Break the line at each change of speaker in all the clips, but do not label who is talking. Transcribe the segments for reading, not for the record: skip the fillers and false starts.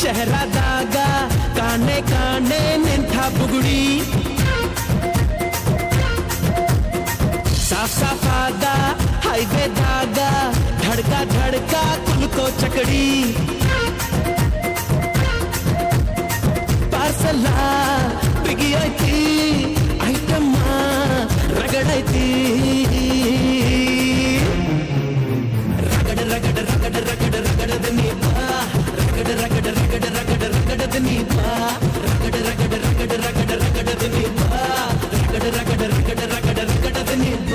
ಶಹರದಾಗ ಕಾಣೆ ಕಾಣೆ ನಿಂತ ಬುಗುಡಿ ಸಾಫ್ ಸಾಫಾದ ಹೈವೇದಾಗ ಧಡ್ಕ ಧಡ್ಕ ಕುಲ್ಕೋ ಚಕಡಿ ಪಾರ್ಸಲ ಬಿಗಿ ಐತಿ ಐಟಮ್ಮ ರಗಡೈತಿ ರಗಡ ರಗಡ ರಗಡ ರಗಡ ರಗಡದ ನೀಪ ರಗಡ ರಗಡ ರಗಡ ರಗಡ ರಗಡದ ನೀಪ ರಗಡ ರಗಡ ರಗಡ ರಗಡ ರಗಡದ ನೀಪ ರಗಡ ರಗಡ ರಗಡ ರಗಡ ರಗಡದ ನೀಪ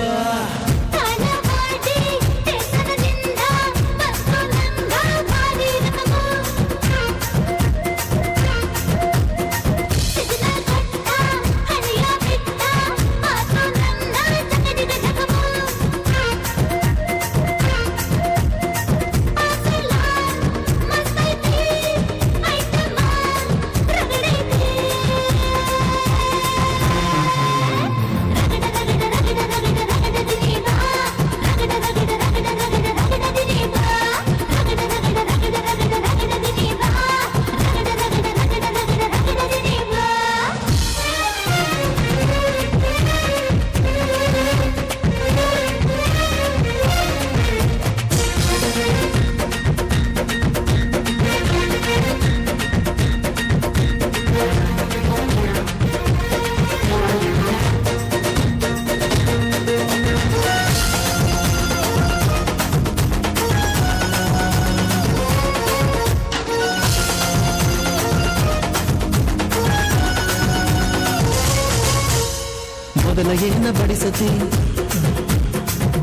ಮೊದಲ ಏನ ಬಡಿಸತಿ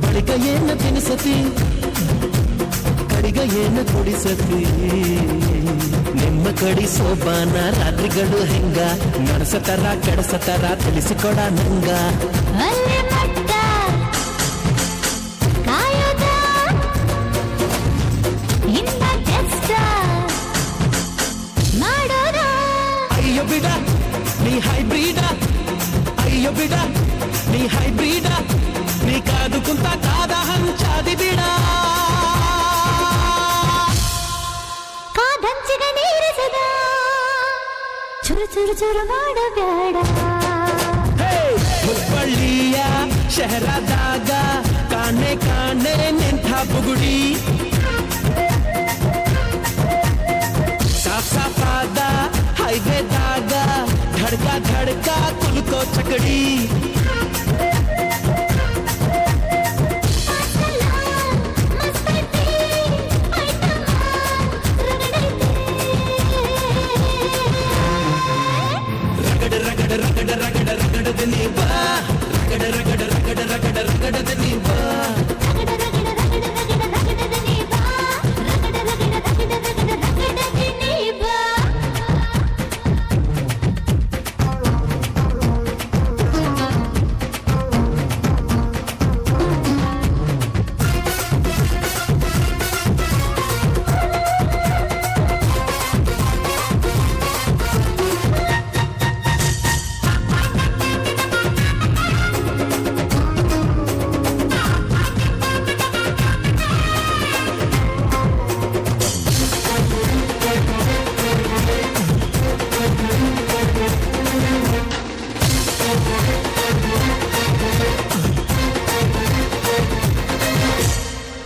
ಬಳಿಕ ಏನ ತಿನಿಸತಿ ಕಡಿಗ ಏನ ಕೊಡಿಸತಿ ನಿಮ್ಮ ಕಡಿ ಸೋಬಾನ ರಾತ್ರಿಗಳು ಹೆಂಗ ನಡೆಸತರ ಕೆಡಸತರ ತಿಳಿಸಿಕೊಡ ನಂಗ ಅಯ್ಯೋ ಬಿಡ ನೀ ಹೈಬ್ರಿಡ ಅಯ್ಯೋ ಬಿಡ ನೀ ಹೈಬ್ರಿಡ ನೀ ಕಾದು ಕುಂತ ಕಾದ ಹಂಚಾದಿ ಬಿಡ
ಕಾದಂಚಿಗ ನೀರಿಸದ ಚುರು ಚುರು ಚುರು ಮಾಡಬೇಡ
ಹುಬ್ಬಳ್ಳಿಯ ಶಹರದಾಗ ಕಾಣೆ ಕಾಣೆ ನಿಂತ ಬುಗುಡಿ ಸಾಫ್ ಸಾಫಾದ ಹೈವೇದಾಗ ಧಡ್ಕ ಧಡ್ಕ ಕುಲ್ಕೋ ಚಕಡಿ ರಗಡ ರಗಡ ರಗಡ ರಗಡ ರಗಡದ ನೀಪ ರಗಡ ರಗಡ ರಗಡ ರಗಡ ರಗಡದ ನೀಪ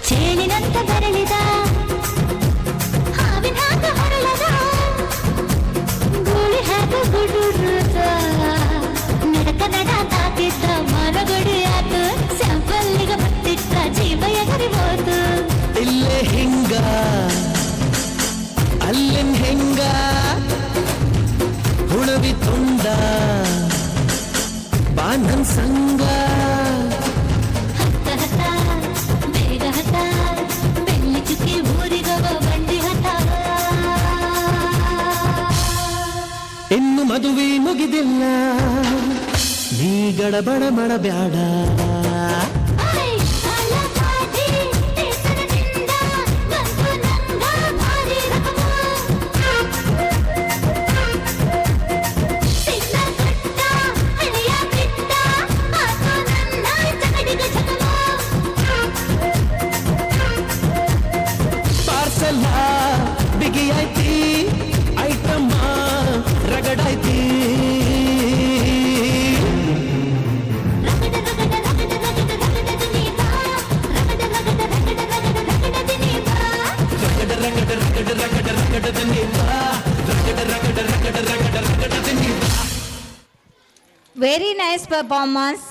ಚೇಳಿನಂತ ಬರಳಿದ ಹಾವಿನ ಹಾಕ ಹೊರಳದ ಗೂಳಿ ಹಾಕ ಗುಡುರುದ ನಡಕ ನಡ ತಾಕಿದ್ದ ಮರಗಡಿ ಆತ ಸ್ಯಾಂಪಲ್ಲಿಗ ಮತ್ತಿಟ್ಟ ಜೀವ ಎಗರಿಬೋದು
ಇಲ್ಲೇ ಹಿಂಗ ಅಲ್ಲಿನ್ ಹೆಂಗ ಹುಳವಿ ತುಂಡ ಬಾನನ್ ಸಂಗ
ಹತ್ತ ಬೇಗ ಹತ್ತ ಬೆಳ್ಳಿ ಚುಕ್ಕಿ ಊರಿಗವ ಬಂಡಿ ಹತ್ತ
ಇನ್ನು ಮದುವೆ ಮುಗಿದಿಲ್ಲ ನೀ ಗಡಬಡ ಮಾಡಬ್ಯಾಡ
ವೆರಿ ನೈಸ್ ಪರ್ಫಾರ್ಮೆನ್ಸ್.